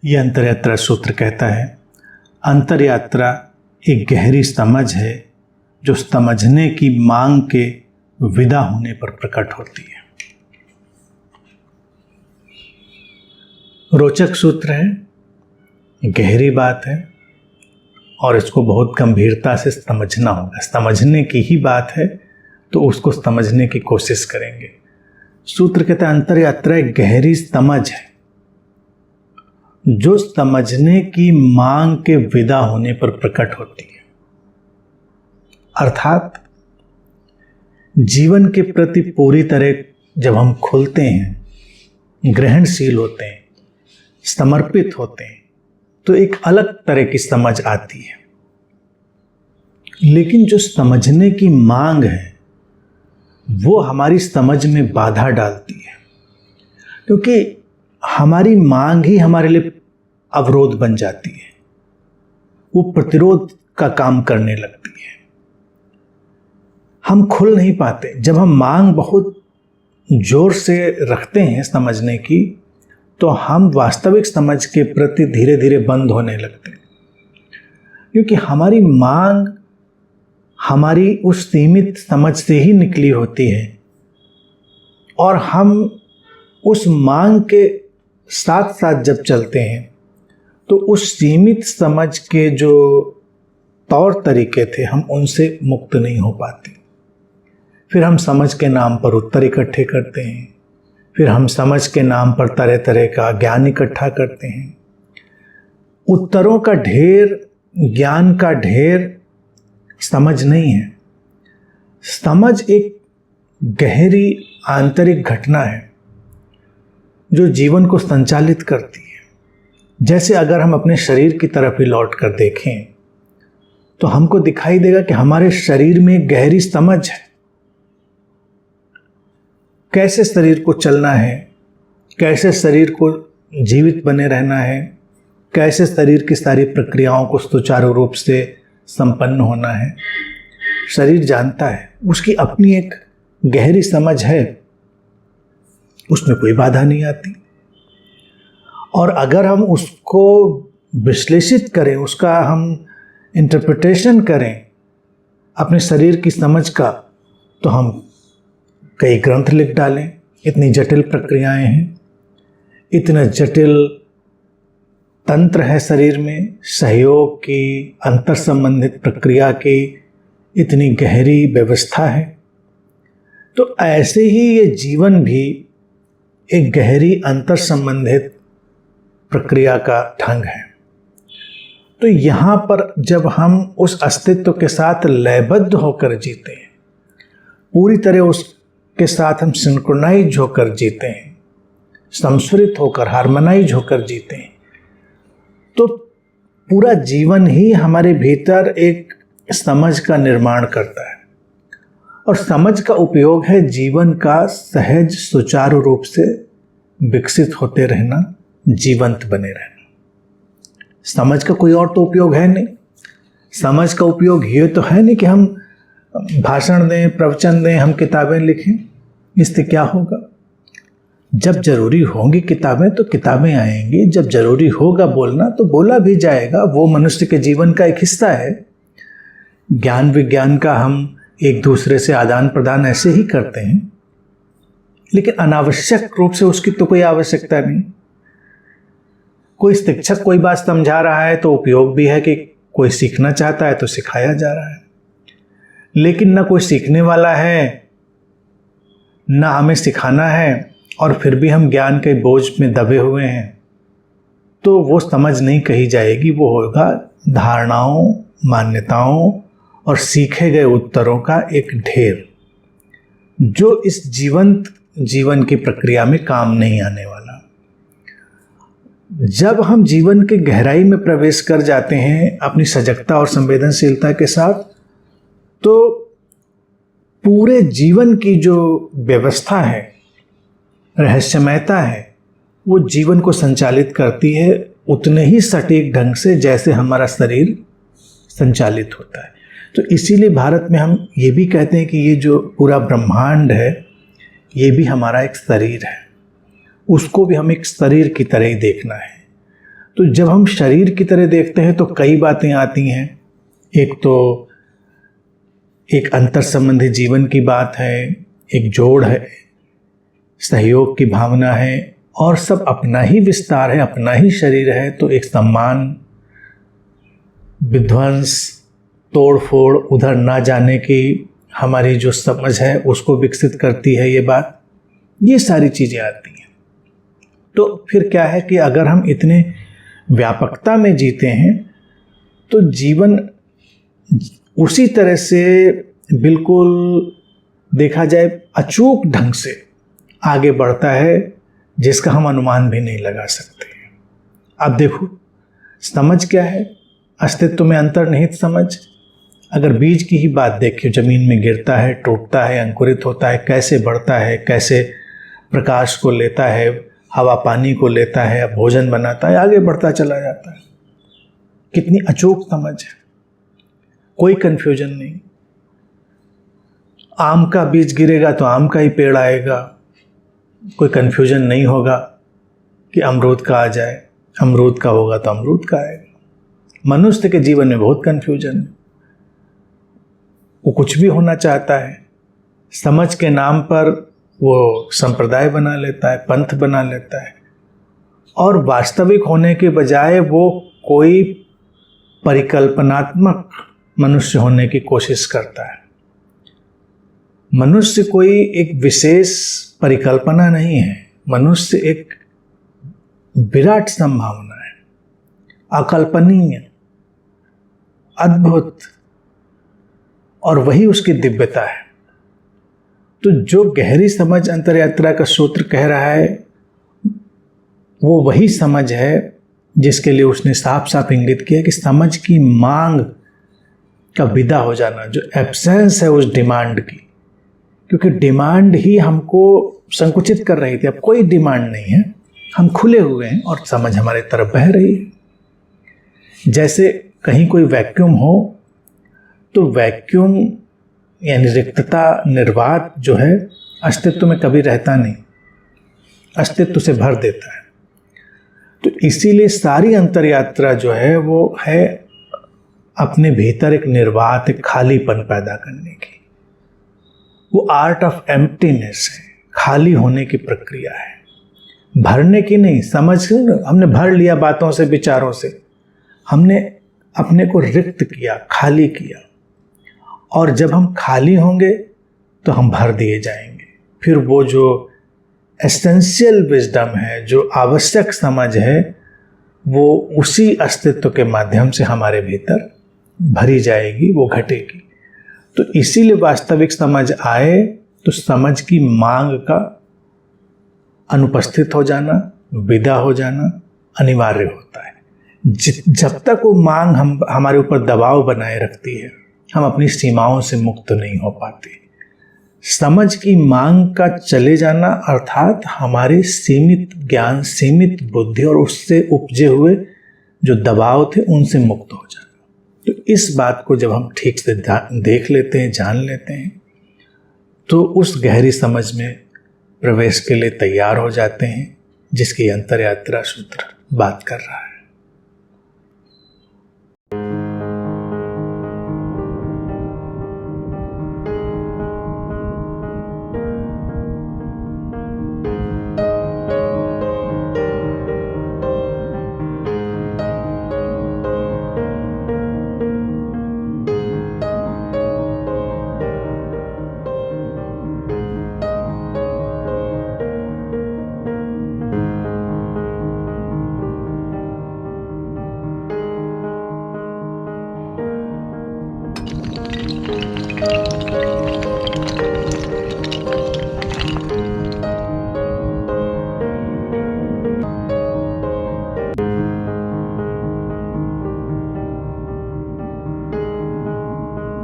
ये अंतरयात्रा सूत्र कहता है, अंतरयात्रा एक गहरी समझ है जो समझने की मांग के विदा होने पर प्रकट होती है। रोचक सूत्र है, गहरी बात है और इसको बहुत गंभीरता से समझना होगा। समझने की ही बात है तो उसको समझने की कोशिश करेंगे। सूत्र कहता है अंतरयात्रा एक गहरी समझ है जो समझने की मांग के विदा होने पर प्रकट होती है। अर्थात जीवन के प्रति पूरी तरह जब हम खुलते हैं, ग्रहणशील होते हैं, समर्पित होते हैं, तो एक अलग तरह की समझ आती है। लेकिन जो समझने की मांग है वो हमारी समझ में बाधा डालती है, क्योंकि हमारी मांग ही हमारे लिए अवरोध बन जाती है, वो प्रतिरोध का काम करने लगती है। हम खुल नहीं पाते। जब हम मांग बहुत जोर से रखते हैं समझने की, तो हम वास्तविक समझ के प्रति धीरे धीरे बंद होने लगते हैं, क्योंकि हमारी मांग हमारी उस सीमित समझ से ही निकली होती है और हम उस मांग के साथ साथ जब चलते हैं तो उस सीमित समझ के जो तौर तरीके थे हम उनसे मुक्त नहीं हो पाते। फिर हम समझ के नाम पर उत्तर इकट्ठे करते हैं, फिर हम समझ के नाम पर तरह तरह का ज्ञान इकट्ठा करते हैं। उत्तरों का ढेर, ज्ञान का ढेर समझ नहीं है। समझ एक गहरी आंतरिक घटना है जो जीवन को संचालित करती है। जैसे अगर हम अपने शरीर की तरफ ही लौट कर देखें तो हमको दिखाई देगा कि हमारे शरीर में एक गहरी समझ है, कैसे शरीर को चलना है, कैसे शरीर को जीवित बने रहना है, कैसे शरीर की सारी प्रक्रियाओं को सुचारू रूप से संपन्न होना है। शरीर जानता है, उसकी अपनी एक गहरी समझ है, उसमें कोई बाधा नहीं आती। और अगर हम उसको विश्लेषित करें, उसका हम इंटरप्रिटेशन करें अपने शरीर की समझ का, तो हम कई ग्रंथ लिख डालें। इतनी जटिल प्रक्रियाएं हैं, इतना जटिल तंत्र है शरीर में, सहयोग की, अंतर संबंधित प्रक्रिया की इतनी गहरी व्यवस्था है। तो ऐसे ही ये जीवन भी एक गहरी अंतर संबंधित प्रक्रिया का ढंग है। तो यहाँ पर जब हम उस अस्तित्व के साथ लयबद्ध होकर जीते हैं, पूरी तरह उसके साथ हम सिंक्रोनाइज होकर जीते हैं, संस्कृत होकर, हार्मोनाइज होकर जीते हैं, तो पूरा जीवन ही हमारे भीतर एक समझ का निर्माण करता है। और समझ का उपयोग है जीवन का सहज सुचारू रूप से विकसित होते रहना, जीवंत बने रहना। समझ का कोई और तो उपयोग है नहीं। समझ का उपयोग ये तो है नहीं कि हम भाषण दें, प्रवचन दें, हम किताबें लिखें। इससे क्या होगा? जब जरूरी होंगी किताबें तो किताबें आएंगी, जब जरूरी होगा बोलना तो बोला भी जाएगा। वो मनुष्य के जीवन का एक हिस्सा है। ज्ञान विज्ञान का हम एक दूसरे से आदान प्रदान ऐसे ही करते हैं, लेकिन अनावश्यक रूप से उसकी तो कोई आवश्यकता नहीं। कोई शिक्षक कोई बात समझा रहा है तो उपयोग भी है कि कोई सीखना चाहता है तो सिखाया जा रहा है, लेकिन ना कोई सीखने वाला है, ना हमें सिखाना है, और फिर भी हम ज्ञान के बोझ में दबे हुए हैं, तो वो समझ नहीं कही जाएगी। वो होगा धारणाओं, मान्यताओं और सीखे गए उत्तरों का एक ढेर, जो इस जीवंत जीवन की प्रक्रिया में काम नहीं आने वाला। जब हम जीवन के गहराई में प्रवेश कर जाते हैं अपनी सजगता और संवेदनशीलता के साथ, तो पूरे जीवन की जो व्यवस्था है, रहस्यमयता है, वो जीवन को संचालित करती है उतने ही सटीक ढंग से जैसे हमारा शरीर संचालित होता है। तो इसीलिए भारत में हम ये भी कहते हैं कि ये जो पूरा ब्रह्मांड है ये भी हमारा एक शरीर है, उसको भी हम एक शरीर की तरह ही देखना है। तो तो जब हम शरीर की तरह देखते हैं तो कई बातें आती हैं। एक तो एक अंतर संबंधी जीवन की बात है, एक जोड़ है, सहयोग की भावना है, और सब अपना ही विस्तार है, अपना ही शरीर है। तो एक सम्मान, विध्वंस, तोड़-फोड़, उधर ना जाने की हमारी जो समझ है उसको विकसित करती है ये बात। ये सारी चीज़ें आती हैं। तो फिर क्या है कि अगर हम इतने व्यापकता में जीते हैं तो जीवन उसी तरह से बिल्कुल देखा जाए अचूक ढंग से आगे बढ़ता है जिसका हम अनुमान भी नहीं लगा सकते। अब देखो, समझ क्या है? अस्तित्व में अंतर्निहित समझ। अगर बीज की ही बात देखिए, जमीन में गिरता है, टूटता है, अंकुरित होता है, कैसे बढ़ता है, कैसे प्रकाश को लेता है, हवा पानी को लेता है, भोजन बनाता है, आगे बढ़ता चला जाता है। कितनी अचूक समझ है, कोई कंफ्यूजन नहीं। आम का बीज गिरेगा तो आम का ही पेड़ आएगा, कोई कंफ्यूजन नहीं होगा कि अमरूद का आ जाए, अमरूद का होगा तो अमरूद का आएगा। मनुष्य के जीवन में बहुत कंफ्यूजन है, वो कुछ भी होना चाहता है, समझ के नाम पर वो संप्रदाय बना लेता है, पंथ बना लेता है, और वास्तविक होने के बजाय वो कोई परिकल्पनात्मक मनुष्य होने की कोशिश करता है। मनुष्य कोई एक विशेष परिकल्पना नहीं है, मनुष्य एक विराट संभावना है, अकल्पनीय, अद्भुत, और वही उसकी दिव्यता है। तो जो गहरी समझ अंतर यात्रा का सूत्र कह रहा है वो वही समझ है जिसके लिए उसने साफ साफ इंगित किया कि समझ की मांग का विदा हो जाना, जो एब्सेंस है उस डिमांड की, क्योंकि डिमांड ही हमको संकुचित कर रही थी। अब कोई डिमांड नहीं है, हम खुले हुए हैं और समझ हमारे तरफ बह रही है। जैसे कहीं कोई वैक्यूम हो तो वैक्यूम यानी रिक्तता, निर्वात जो है अस्तित्व में कभी रहता नहीं, अस्तित्व से भर देता है। तो इसीलिए सारी अंतर यात्रा जो है वो है अपने भीतर एक निर्वात, एक खालीपन पैदा करने की। वो आर्ट ऑफ एम्प्टीनेस है, खाली होने की प्रक्रिया है, भरने की नहीं। समझ हमने भर लिया बातों से, विचारों से, हमने अपने को रिक्त किया, खाली किया, और जब हम खाली होंगे तो हम भर दिए जाएंगे। फिर वो जो एसेंशियल विजडम है, जो आवश्यक समझ है, वो उसी अस्तित्व के माध्यम से हमारे भीतर भरी जाएगी, वो घटेगी। तो इसीलिए वास्तविक समझ आए तो समझ की मांग का अनुपस्थित हो जाना, विदा हो जाना अनिवार्य होता है। जब तक वो मांग हमारे ऊपर दबाव बनाए रखती है, हम अपनी सीमाओं से मुक्त नहीं हो पाते। समझ की मांग का चले जाना अर्थात हमारे सीमित ज्ञान, सीमित बुद्धि और उससे उपजे हुए जो दबाव थे उनसे मुक्त हो जाना। तो इस बात को जब हम ठीक से देख लेते हैं, जान लेते हैं, तो उस गहरी समझ में प्रवेश के लिए तैयार हो जाते हैं जिसकी अंतर यात्रा सूत्र बात कर रहा है।